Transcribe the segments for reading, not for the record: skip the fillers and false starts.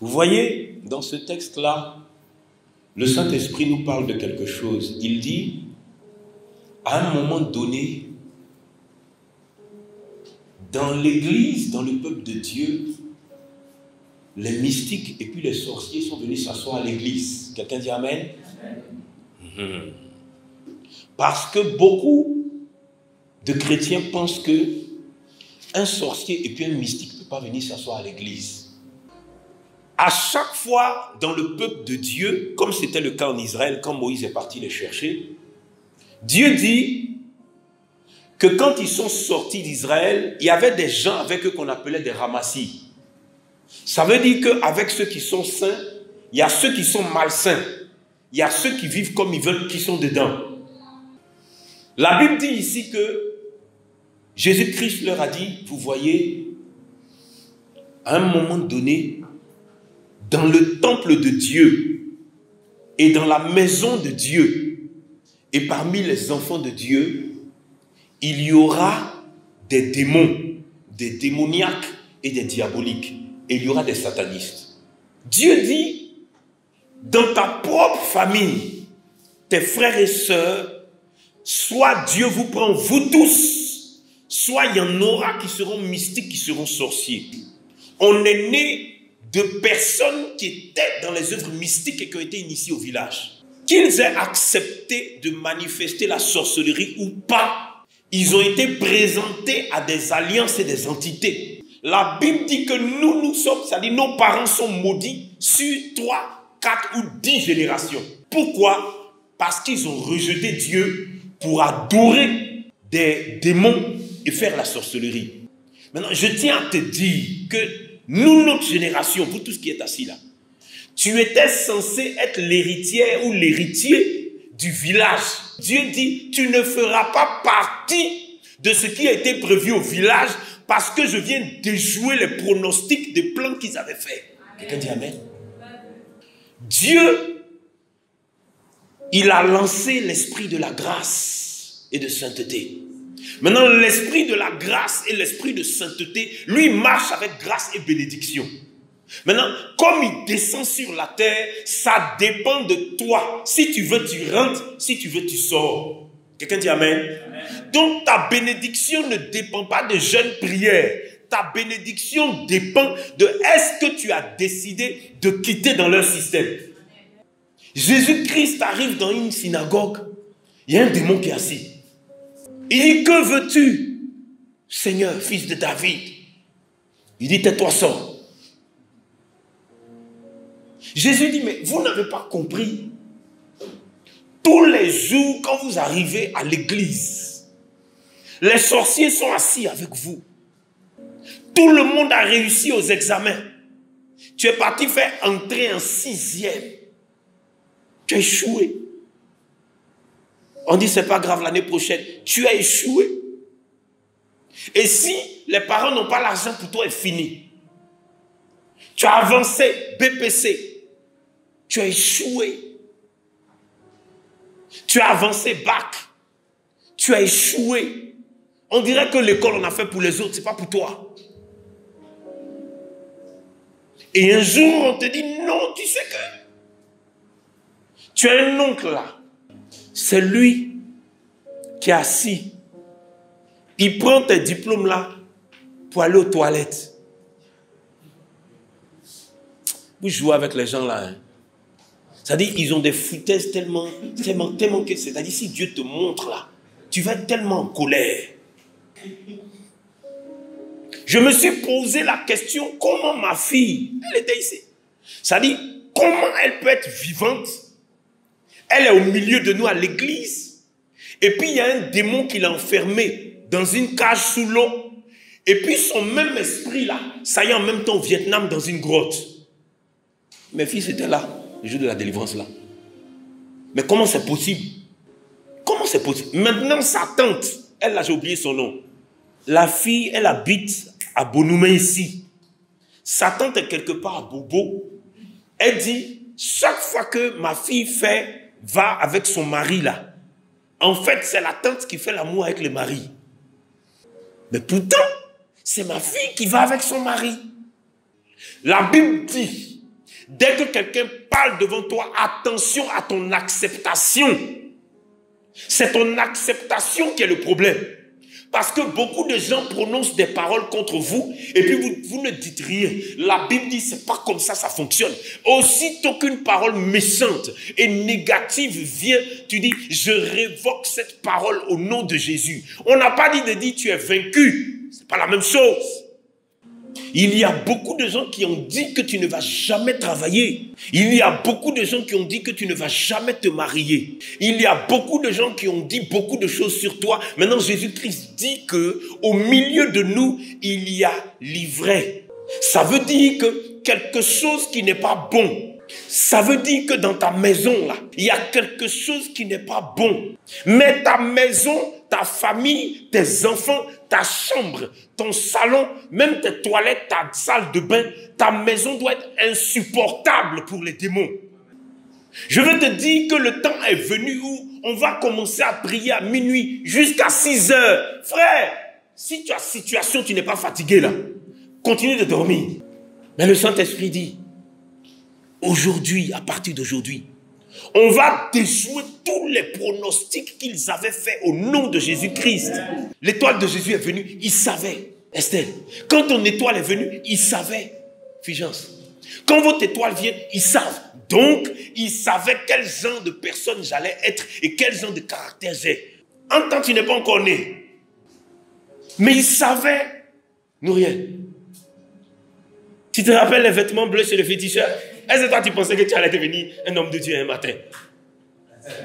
Vous voyez, dans ce texte-là, le Saint-Esprit nous parle de quelque chose. Il dit, à un moment donné, dans l'Église, dans le peuple de Dieu, les mystiques et puis les sorciers sont venus s'asseoir à l'Église. Quelqu'un dit Amen? Amen. Parce que beaucoup de chrétiens pensent que un sorcier et puis un mystique ne peut pas venir s'asseoir à l'Église. À chaque fois dans le peuple de Dieu, comme c'était le cas en Israël, quand Moïse est parti les chercher, Dieu dit que quand ils sont sortis d'Israël, il y avait des gens avec eux qu'on appelait des ramassis. Ça veut dire qu'avec ceux qui sont saints, il y a ceux qui sont malsains. Il y a ceux qui vivent comme ils veulent, qui sont dedans. La Bible dit ici que Jésus-Christ leur a dit, vous voyez, à un moment donné, dans le temple de Dieu et dans la maison de Dieu et parmi les enfants de Dieu, il y aura des démons, des démoniaques et des diaboliques. Et il y aura des satanistes. Dieu dit, dans ta propre famille, tes frères et sœurs, soit Dieu vous prend, vous tous, soit il y en aura qui seront mystiques, qui seront sorciers. On est né de personnes qui étaient dans les œuvres mystiques et qui ont été initiées au village. Qu'ils aient accepté de manifester la sorcellerie ou pas, ils ont été présentés à des alliances et des entités. La Bible dit que nous sommes, c'est-à-dire nos parents sont maudits sur 3, 4 ou 10 générations. Pourquoi? Parce qu'ils ont rejeté Dieu pour adorer des démons et faire la sorcellerie. Maintenant, je tiens à te dire que nous, notre génération, vous tous qui êtes assis là, tu étais censé être l'héritière ou l'héritier du village. Dieu dit, tu ne feras pas partie de ce qui a été prévu au village parce que je viens déjouer les pronostics des plans qu'ils avaient faits. Quelqu'un dit Amen. Dieu, il a lancé l'esprit de la grâce et de sainteté. Maintenant, l'esprit de la grâce et l'esprit de sainteté, lui, marche avec grâce et bénédiction. Maintenant, comme il descend sur la terre, ça dépend de toi. Si tu veux, tu rentres. Si tu veux, tu sors. Quelqu'un dit Amen. Donc, ta bénédiction ne dépend pas de jeûne prière. Ta bénédiction dépend de est-ce que tu as décidé de quitter dans leur système. Jésus-Christ arrive dans une synagogue. Il y a un démon qui est assis. Il dit, que veux-tu, Seigneur, fils de David? Il dit, tais-toi, sors. Jésus dit, mais vous n'avez pas compris. Tous les jours, quand vous arrivez à l'église, les sorciers sont assis avec vous. Tout le monde a réussi aux examens. Tu es parti faire entrer en 6e. Tu as échoué. On dit, c'est pas grave, l'année prochaine. Tu as échoué. Et si les parents n'ont pas l'argent pour toi, c'est fini. Tu as avancé, BPC. Tu as échoué. Tu as avancé, bac. Tu as échoué. On dirait que l'école, on a fait pour les autres, c'est pas pour toi. Et un jour, on te dit, non, tu sais que tu as un oncle là. C'est lui qui est assis. Il prend tes diplômes là pour aller aux toilettes. Vous jouez avec les gens là. Hein? C'est-à-dire ils ont des foutaises tellement que... C'est-à-dire si Dieu te montre là, tu vas être tellement en colère. Je me suis posé la question, comment ma fille, elle était ici. C'est-à-dire, comment elle peut être vivante? Elle est au milieu de nous à l'église. Et puis il y a un démon qui l'a enfermé dans une cage sous l'eau. Et puis son même esprit là, ça y est en même temps au Vietnam dans une grotte. Mes fils étaient là, le jour de la délivrance là. Mais comment c'est possible? Comment c'est possible? Maintenant sa tante, elle là j'ai oublié son nom. La fille, elle habite à Bonoumé ici. Sa tante est quelque part à Bobo. Elle dit, chaque fois que ma fille va avec son mari là, en fait c'est la tante qui fait l'amour avec le mari. Mais pourtant, c'est ma fille qui va avec son mari. La Bible dit Dès que quelqu'un parle devant toi, attention à ton acceptation. C'est ton acceptation qui est le problème. Parce que beaucoup de gens prononcent des paroles contre vous et puis vous ne dites rien. La Bible dit c'est pas comme ça fonctionne. Aussitôt qu'une parole méchante et négative vient, tu dis je révoque cette parole au nom de Jésus. On n'a pas dit de dire tu es vaincu. C'est pas la même chose. Il y a beaucoup de gens qui ont dit que tu ne vas jamais travailler. Il y a beaucoup de gens qui ont dit que tu ne vas jamais te marier. Il y a beaucoup de gens qui ont dit beaucoup de choses sur toi. Maintenant, Jésus-Christ dit que au milieu de nous, il y a l'ivraie. Ça veut dire que quelque chose qui n'est pas bon. Ça veut dire que dans ta maison, là, il y a quelque chose qui n'est pas bon. Mais ta maison, ta famille, tes enfants, ta chambre, ton salon, même tes toilettes, ta salle de bain, ta maison doit être insupportable pour les démons. Je veux te dire que le temps est venu où on va commencer à prier à minuit jusqu'à 6 heures. Frère, si tu as situation, tu n'es pas fatigué là, continue de dormir. Mais le Saint-Esprit dit, aujourd'hui, à partir d'aujourd'hui, on va déjouer tous les pronostics qu'ils avaient faits au nom de Jésus-Christ. L'étoile de Jésus est venue, il savait. Estelle, quand ton étoile est venue, il savait. Fulgence, quand votre étoile vient, ils savent. Donc, ils savaient quel genre de personne j'allais être et quel genre de caractère j'ai. En tant que tu n'es pas encore né. Mais ils savaient. Nouriel, tu te rappelles les vêtements bleus chez le féticheur? Est-ce que toi tu pensais que tu allais devenir un homme de Dieu un matin?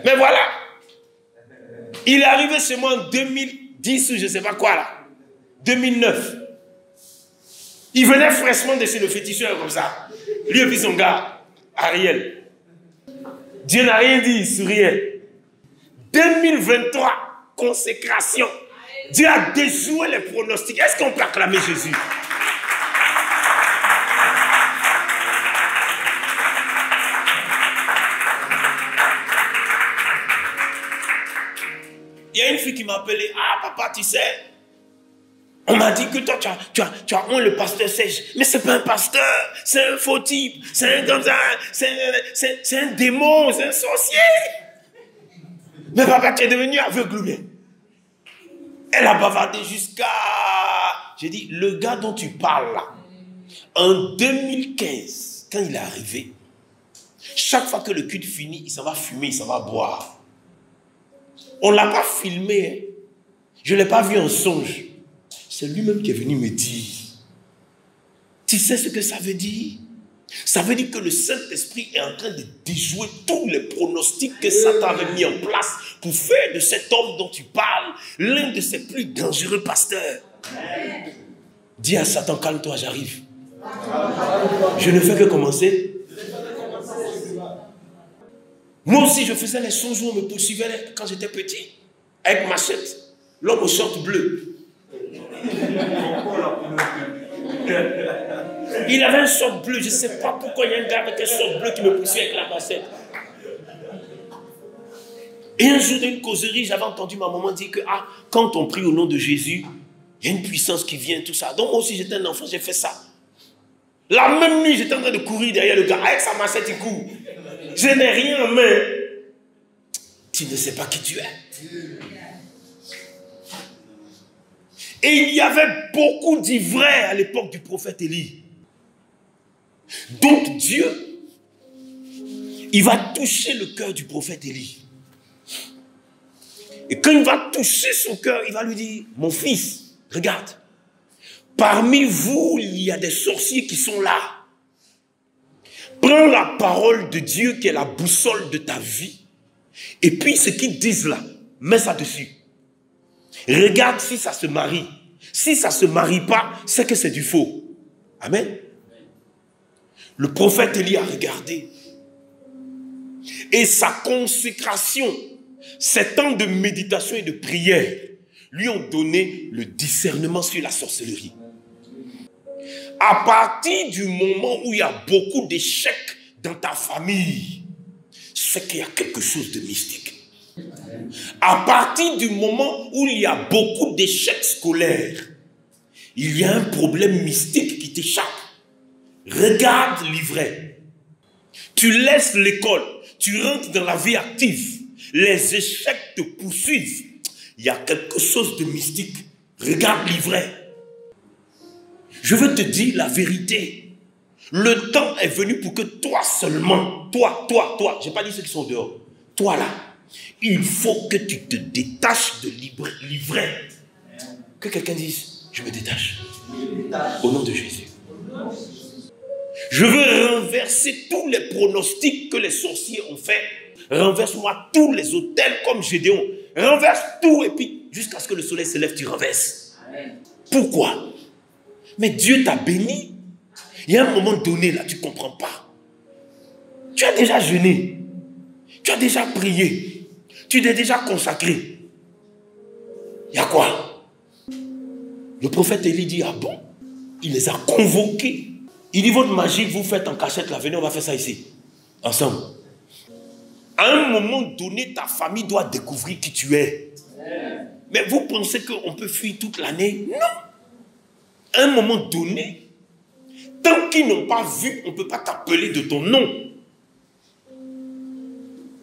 Mais voilà. Il est arrivé chez moi en 2010 ou je ne sais pas quoi là. 2009. Il venait fraîchement de chez le féticheur comme ça. Lui et puis son gars, Ariel. Dieu n'a rien dit, il souriait. 2023, consécration. Dieu a déjoué les pronostics. Est-ce qu'on peut acclamer Jésus? Il y a une fille qui m'a appelé. Ah papa, tu sais, on m'a dit que toi tu as honte le pasteur Serge. Mais c'est pas un pasteur, c'est un faux type, c'est un comme ça, c'est un démon, c'est un sorcier. Mais papa, tu es devenu aveugle ou bien? Elle a bavardé jusqu'à... J'ai dit, le gars dont tu parles là, en 2015, quand il est arrivé, chaque fois que le culte finit, il s'en va fumer, il s'en va boire. On ne l'a pas filmé. Hein. Je ne l'ai pas vu en songe. C'est lui-même qui est venu me dire. Tu sais ce que ça veut dire? Ça veut dire que le Saint-Esprit est en train de déjouer tous les pronostics que Satan avait mis en place pour faire de cet homme dont tu parles l'un de ses plus dangereux pasteurs. Dis à Satan, calme-toi, j'arrive. Je ne fais que commencer. Moi aussi, je faisais les sons où on me poursuivait quand j'étais petit, avec machette, l'homme au short bleu. Il avait un short bleu, je ne sais pas pourquoi il y a un gars avec un short bleu qui me poursuit avec la machette. Et un jour, dans une causerie, j'avais entendu ma maman dire que quand on prie au nom de Jésus, il y a une puissance qui vient, tout ça. Donc moi aussi, j'étais un enfant, j'ai fait ça. La même nuit, j'étais en train de courir derrière le gars, avec sa machette, il court. Je n'ai rien en main. Tu ne sais pas qui tu es. Et il y avait beaucoup d'ivraies à l'époque du prophète Élie. Donc Dieu, il va toucher le cœur du prophète Élie. Et quand il va toucher son cœur, il va lui dire, mon fils, regarde, parmi vous, il y a des sorciers qui sont là. Prends la parole de Dieu qui est la boussole de ta vie. Et puis ce qu'ils disent là, mets ça dessus. Regarde si ça se marie. Si ça ne se marie pas, c'est que c'est du faux. Amen. Le prophète Élie a regardé. Et sa consécration, ces temps de méditation et de prière, lui ont donné le discernement sur la sorcellerie. À partir du moment où il y a beaucoup d'échecs dans ta famille, c'est qu'il y a quelque chose de mystique. À partir du moment où il y a beaucoup d'échecs scolaires, il y a un problème mystique qui t'échappe. Regarde l'ivraie. Tu laisses l'école, tu rentres dans la vie active. Les échecs te poursuivent. Il y a quelque chose de mystique. Regarde l'ivraie. Je veux te dire la vérité. Le temps est venu pour que toi seulement, toi, j'ai pas dit ceux qui sont dehors, toi là, il faut que tu te détaches de l'ivraie. Que quelqu'un dise, je me détache. Au nom de Jésus. Je veux renverser tous les pronostics que les sorciers ont fait. Renverse-moi tous les autels comme Gédéon. Renverse tout et puis jusqu'à ce que le soleil se lève, tu renverses. Amen. Pourquoi? Mais Dieu t'a béni. Il y a un moment donné, là, tu ne comprends pas. Tu as déjà jeûné. Tu as déjà prié. Tu t'es déjà consacré. Il y a quoi? Le prophète Élie dit, ah bon? Il les a convoqués. Il dit, votre magie que vous faites en cachette, là, venez, on va faire ça ici. Ensemble. À un moment donné, ta famille doit découvrir qui tu es. Mais vous pensez qu'on peut fuir toute l'année? Non. À un moment donné, tant qu'ils n'ont pas vu, on ne peut pas t'appeler de ton nom.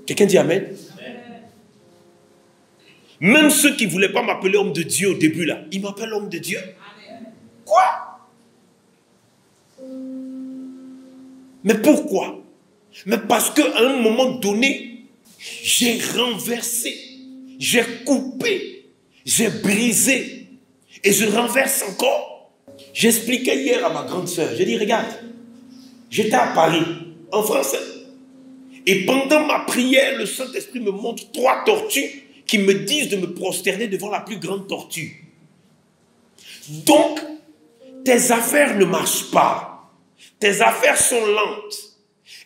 Quelqu'un dit Amen? Même ceux qui ne voulaient pas m'appeler homme de Dieu au début, là, ils m'appellent homme de Dieu. Quoi? Mais pourquoi? Mais parce qu'à un moment donné, j'ai renversé, j'ai coupé, j'ai brisé, et je renverse encore. J'expliquais hier à ma grande sœur, j'ai dit, regarde, j'étais à Paris, en français, et pendant ma prière, le Saint-Esprit me montre 3 tortues qui me disent de me prosterner devant la plus grande tortue. Donc, tes affaires ne marchent pas, tes affaires sont lentes.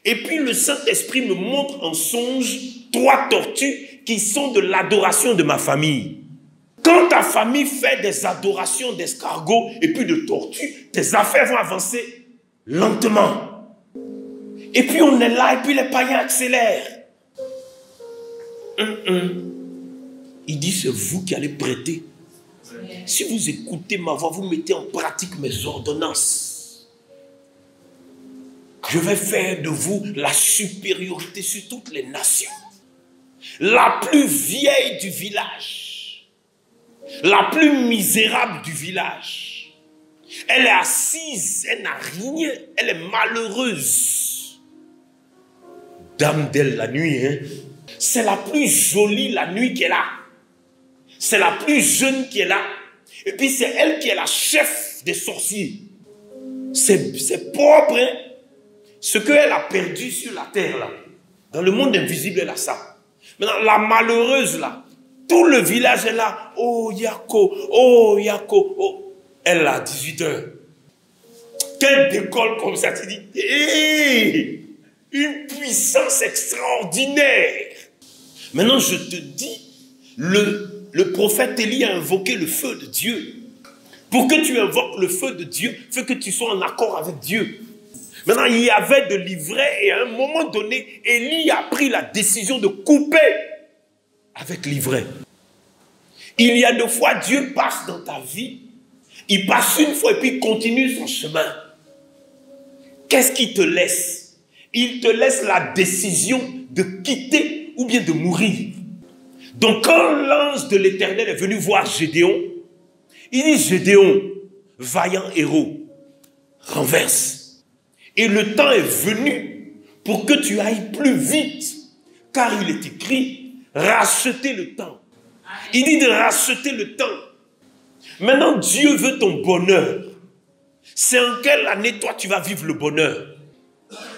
Et puis le Saint-Esprit me montre en songe 3 tortues qui sont de l'adoration de ma famille. Quand ta famille fait des adorations d'escargots et puis de tortues, tes affaires vont avancer lentement. Et puis on est là et puis les païens accélèrent. Il dit c'est vous qui allez prêter. Si vous écoutez ma voix, vous mettez en pratique mes ordonnances. Je vais faire de vous la supériorité sur toutes les nations. La plus vieille du village. La plus misérable du village. Elle est assise, elle n'a rien, elle est malheureuse. Dame d'elle la nuit, hein. C'est la plus jolie la nuit qu'elle a. C'est la plus jeune qu'elle a. Et puis c'est elle qui est la chef des sorciers. C'est propre, hein. Ce qu'elle a perdu sur la terre, là, dans le monde invisible, elle a ça. Maintenant, la malheureuse, là, tout le village est là. Oh, Yako, oh, Yako. Oh. Elle a 18 heures. Qu'elle décolle comme ça, tu dis, hey, une puissance extraordinaire. Maintenant, je te dis, le prophète Élie a invoqué le feu de Dieu. Pour que tu invoques le feu de Dieu, il faut que tu sois en accord avec Dieu. Maintenant, il y avait de l'ivraie et à un moment donné, Élie a pris la décision de couper avec l'ivraie. Il y a 2 fois, Dieu passe dans ta vie. Il passe une fois et puis il continue son chemin. Qu'est-ce qu'il te laisse? Il te laisse la décision de quitter ou bien de mourir. Donc quand l'ange de l'Éternel est venu voir Gédéon, il dit Gédéon, vaillant héros, renverse. Et le temps est venu pour que tu ailles plus vite. Car il est écrit, racheter le temps. Il dit de racheter le temps. Maintenant, Dieu veut ton bonheur. C'est en quelle année, toi, tu vas vivre le bonheur?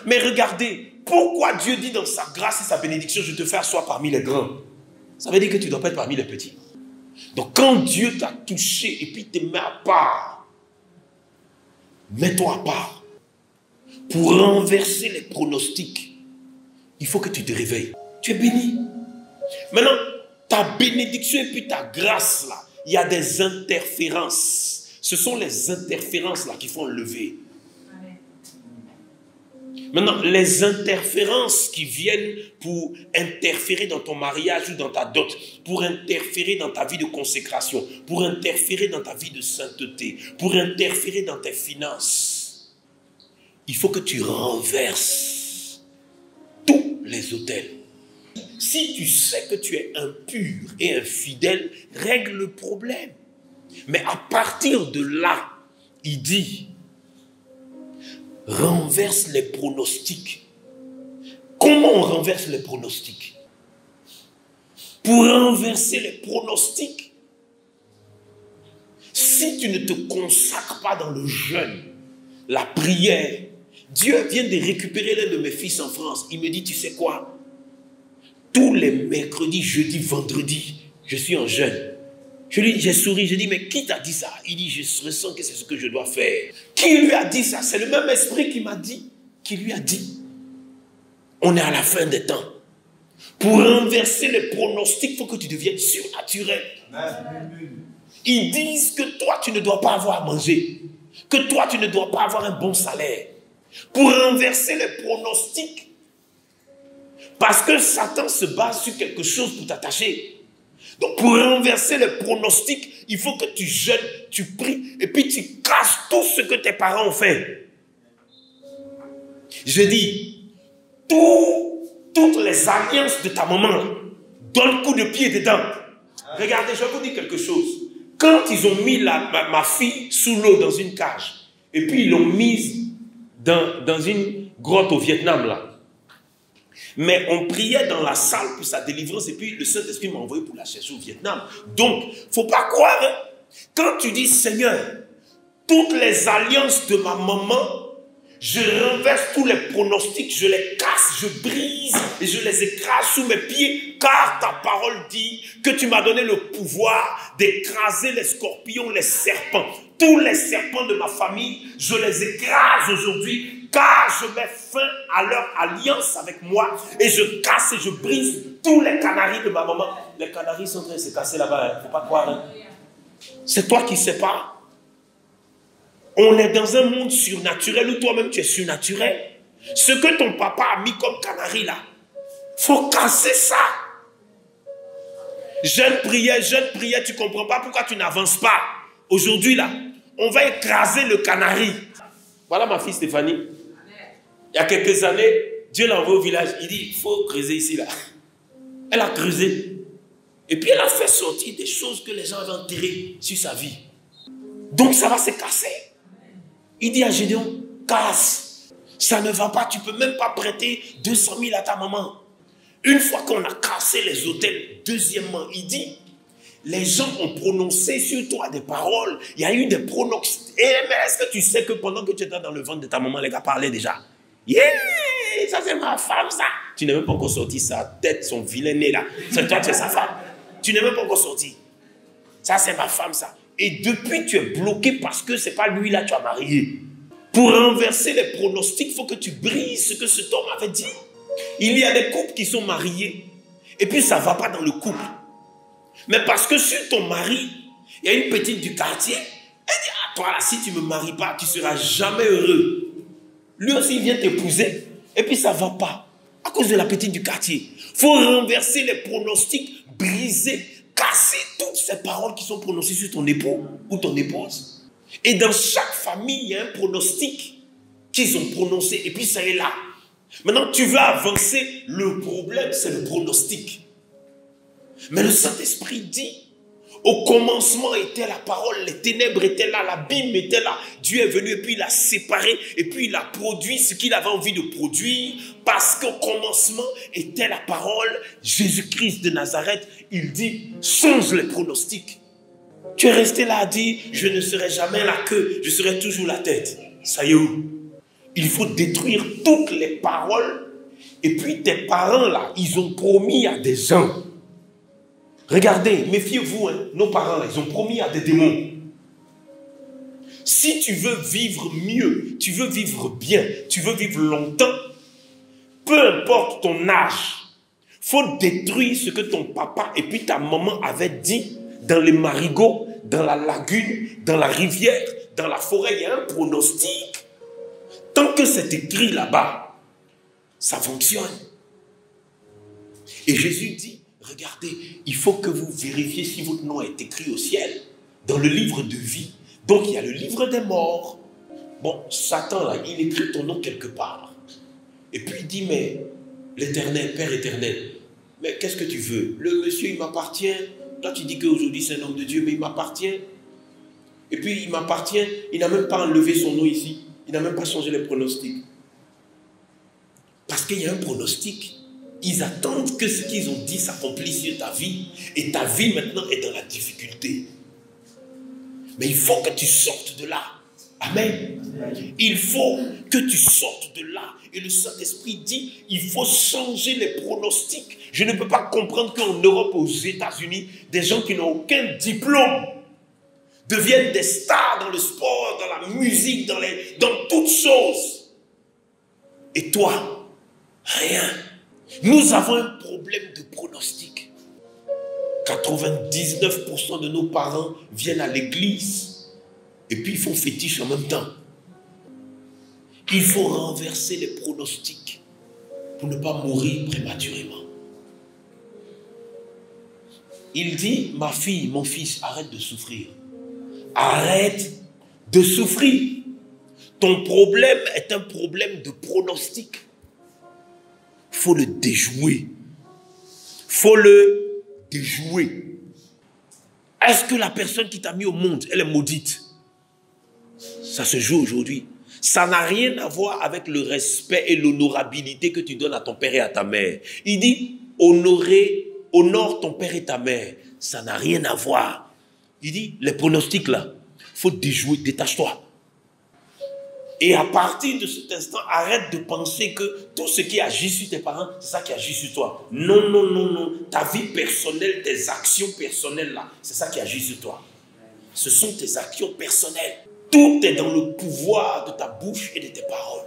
Mais regardez, pourquoi Dieu dit dans sa grâce et sa bénédiction, je te fais asseoir parmi les grands? Ça veut dire que tu ne dois pas être parmi les petits. Donc, quand Dieu t'a touché et puis te met à part, mets-toi à part. Pour renverser les pronostics, il faut que tu te réveilles. Tu es béni. Maintenant, ta bénédiction et puis ta grâce, là, il y a des interférences. Ce sont les interférences là qui font lever. Maintenant, les interférences qui viennent pour interférer dans ton mariage ou dans ta dot, pour interférer dans ta vie de consécration, pour interférer dans ta vie de sainteté, pour interférer dans tes finances, il faut que tu renverses les autels. Si tu sais que tu es impur et infidèle, règle le problème. Mais à partir de là, il dit, renverse les pronostics. Comment on renverse les pronostics? Pour renverser les pronostics, si tu ne te consacres pas dans le jeûne, la prière, Dieu vient de récupérer l'un de mes fils en France. Il me dit, tu sais quoi? Tous les mercredis, jeudi, vendredi, je suis en jeûne. J'ai souri, j'ai dit, mais qui t'a dit ça? Il dit, je ressens que c'est ce que je dois faire. Qui lui a dit ça? C'est le même esprit qui m'a dit, qui lui a dit. On est à la fin des temps. Pour renverser les pronostics, il faut que tu deviennes surnaturel. Ils disent que toi, tu ne dois pas avoir à manger. Que toi, tu ne dois pas avoir un bon salaire. Pour renverser les pronostics. Parce que Satan se base sur quelque chose pour t'attacher. Donc pour renverser les pronostics, il faut que tu jeûnes, tu pries, et puis tu casses tout ce que tes parents ont fait. Je dis, toutes les alliances de ta maman, donne coup de pied dedans. Regardez, je vais vous dire quelque chose. Quand ils ont mis ma fille sous l'eau dans une cage, et puis ils l'ont mise dans une grotte au Vietnam, là. Mais on priait dans la salle pour sa délivrance, et puis le Saint-Esprit m'a envoyé pour la chercher au Vietnam. Donc, il ne faut pas croire, hein, quand tu dis, Seigneur, toutes les alliances de ma maman, je renverse tous les pronostics, je les casse, je brise et je les écrase sous mes pieds, car ta parole dit que tu m'as donné le pouvoir d'écraser les scorpions, les serpents. Tous les serpents de ma famille, je les écrase aujourd'hui, car je mets fin à leur alliance avec moi et je casse et je brise tous les canaris de ma maman. Les canaris sont en train de se casser là-bas, il ne faut pas croire. Hein. C'est toi qui ne sais pas. On est dans un monde surnaturel où toi-même tu es surnaturel. Ce que ton papa a mis comme canari là, il faut casser ça. Jeune prière, tu ne comprends pas pourquoi tu n'avances pas. Aujourd'hui là, on va écraser le canari. Voilà ma fille Stéphanie. Il y a quelques années, Dieu l'a envoyé au village. Il dit, il faut creuser ici là. Elle a creusé. Et puis elle a fait sortir des choses que les gens avaient enterrées sur sa vie. Donc ça va se casser. Il dit à Gédéon, casse. Ça ne va pas, tu ne peux même pas prêter 200 000 à ta maman. Une fois qu'on a cassé les autels, deuxièmement, il dit, les gens ont prononcé sur toi des paroles. Il y a eu des pronostics. Mais est-ce que tu sais que pendant que tu étais dans le ventre de ta maman, les gars parlaient déjà? Yeah, ça c'est ma femme ça. Tu n'es même pas encore sorti sa tête, son vilain nez là. C'est toi, tu es sa femme. Tu n'es même pas encore sorti. Ça c'est ma femme ça. Et depuis, tu es bloqué parce que ce n'est pas lui là que tu as marié. Pour renverser les pronostics, il faut que tu brises ce que cet homme avait dit. Il y a des couples qui sont mariés et puis ça ne va pas dans le couple. Mais parce que sur ton mari, il y a une petite du quartier, elle dit, ah toi là, si tu ne me maries pas, tu ne seras jamais heureux. Lui aussi, il vient t'épouser et puis ça ne va pas. À cause de la petite du quartier. Il faut renverser les pronostics, briser, casser toutes ces paroles qui sont prononcées sur ton époux ou ton épouse. Et dans chaque famille, il y a un pronostic qu'ils ont prononcé. Et puis ça est là. Maintenant, tu veux avancer. Le problème, c'est le pronostic. Mais le Saint-Esprit dit, au commencement était la parole, les ténèbres étaient là, l'abîme était là. Dieu est venu et puis il a séparé et puis il a produit ce qu'il avait envie de produire parce qu'au commencement était la parole, Jésus-Christ de Nazareth. Il dit, change les pronostics. Tu es resté là à dire, je ne serai jamais la queue, je serai toujours la tête. Ça y est où? Il faut détruire toutes les paroles. Et puis tes parents là, ils ont promis à des gens. Regardez, méfiez-vous, hein, nos parents là, ils ont promis à des démons. Si tu veux vivre mieux, tu veux vivre bien, tu veux vivre longtemps, peu importe ton âge, il faut détruire ce que ton papa et puis ta maman avaient dit dans les marigots, dans la lagune, dans la rivière, dans la forêt. Il y a un pronostic. Tant que c'est écrit là-bas, ça fonctionne. Et Jésus dit, regardez, il faut que vous vérifiez si votre nom est écrit au ciel, dans le livre de vie. Donc il y a le livre des morts. Bon, Satan là, il écrit ton nom quelque part. Et puis il dit, mais L'éternel, Père éternel. Mais qu'est-ce que tu veux? Le monsieur, il m'appartient. Toi, tu dis qu'aujourd'hui, c'est un homme de Dieu, mais il m'appartient. Et puis, il m'appartient. Il n'a même pas enlevé son nom ici. Il n'a même pas changé les pronostics. Parce qu'il y a un pronostic. Ils attendent que ce qu'ils ont dit s'accomplisse sur ta vie. Et ta vie, maintenant, est dans la difficulté. Mais il faut que tu sortes de là. Amen. Il faut que tu sortes de là. Et le Saint-Esprit dit, il faut changer les pronostics. Je ne peux pas comprendre qu'en Europe, aux États-Unis, des gens qui n'ont aucun diplôme deviennent des stars dans le sport, dans la musique, dans toutes choses. Et toi, rien. Nous avons un problème de pronostic. 99% de nos parents viennent à l'église et puis ils font fétiche en même temps. Il faut renverser les pronostics pour ne pas mourir prématurément. Il dit, ma fille, mon fils, arrête de souffrir. Arrête de souffrir. Ton problème est un problème de pronostic. Il faut le déjouer. Il faut le déjouer. Est-ce que la personne qui t'a mis au monde, elle est maudite? Ça se joue aujourd'hui. Ça n'a rien à voir avec le respect et l'honorabilité que tu donnes à ton père et à ta mère. Il dit, honore ton père et ta mère. Ça n'a rien à voir. Il dit, les pronostics là, il faut déjouer, détache-toi. Et à partir de cet instant, arrête de penser que tout ce qui agit sur tes parents, c'est ça qui agit sur toi. Non, non, non, non. Ta vie personnelle, tes actions personnelles là, c'est ça qui agit sur toi. Ce sont tes actions personnelles. Tout est dans le pouvoir de ta bouche et de tes paroles.